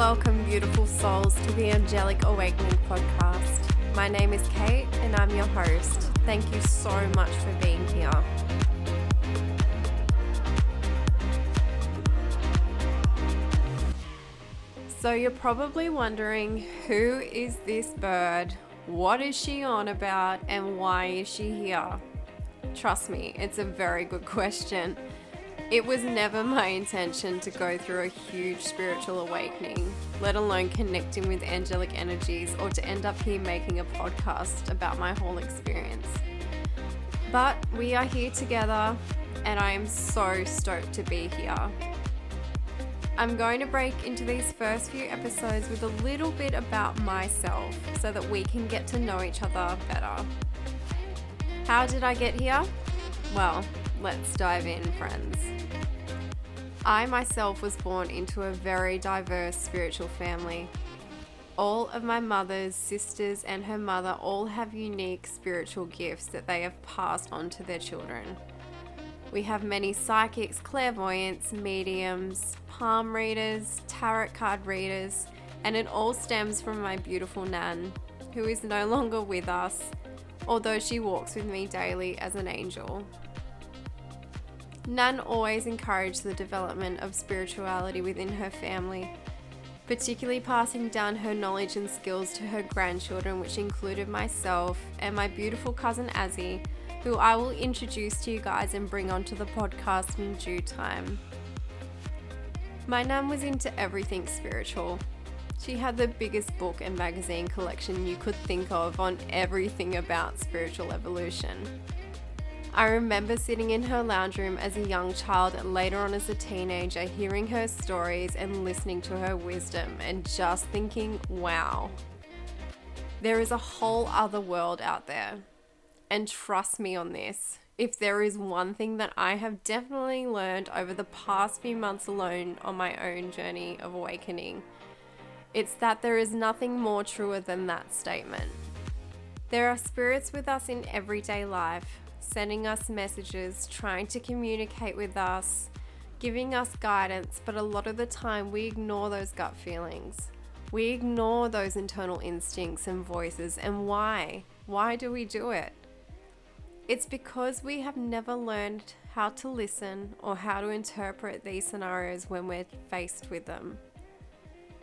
Welcome, beautiful souls, to the Angelic Awakening Podcast. My name is Kate and I'm your host. Thank you so much for being here. So you're probably wondering, who is this bird? What is she on about? And why is she here? Trust me, it's a very good question. It was never my intention to go through a huge spiritual awakening, let alone connecting with angelic energies, or to end up here making a podcast about my whole experience. But we are here together, and I am so stoked to be here. I'm going to break into these first few episodes with a little bit about myself so that we can get to know each other better. How did I get here? Well, let's dive in, friends. I myself was born into a very diverse spiritual family. All of my mother's sisters and her mother all have unique spiritual gifts that they have passed on to their children. We have many psychics, clairvoyants, mediums, palm readers, tarot card readers, and it all stems from my beautiful Nan, who is no longer with us, although she walks with me daily as an angel. Nan always encouraged the development of spirituality within her family, particularly passing down her knowledge and skills to her grandchildren, which included myself and my beautiful cousin Azzy, who I will introduce to you guys and bring onto the podcast in due time. My Nan was into everything spiritual. She had the biggest book and magazine collection you could think of on everything about spiritual evolution. I remember sitting in her lounge room as a young child and later on as a teenager, hearing her stories and listening to her wisdom and just thinking, wow, there is a whole other world out there. And trust me on this, if there is one thing that I have definitely learned over the past few months alone on my own journey of awakening, it's that there is nothing more truer than that statement. There are spirits with us in everyday life, sending us messages, trying to communicate with us, giving us guidance, but a lot of the time we ignore those gut feelings. We ignore those internal instincts and voices. And why? Why do we do it? It's because we have never learned how to listen or how to interpret these scenarios when we're faced with them.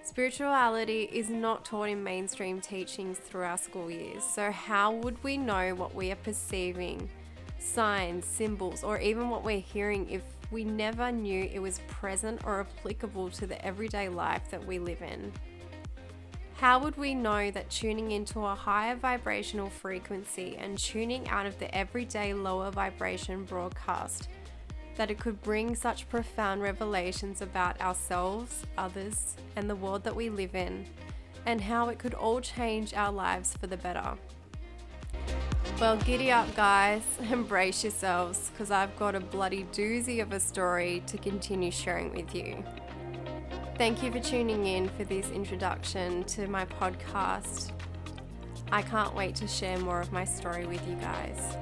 Spirituality is not taught in mainstream teachings through our school years, so how would we know what we are perceiving, signs, symbols, or even what we're hearing if we never knew it was present or applicable to the everyday life that we live in? How would we know that tuning into a higher vibrational frequency and tuning out of the everyday lower vibration broadcast, that it could bring such profound revelations about ourselves, others, and the world that we live in, and how it could all change our lives for the better? Well, giddy up, guys, and brace yourselves, because I've got a bloody doozy of a story to continue sharing with you. Thank you for tuning in for this introduction to my podcast. I can't wait to share more of my story with you guys.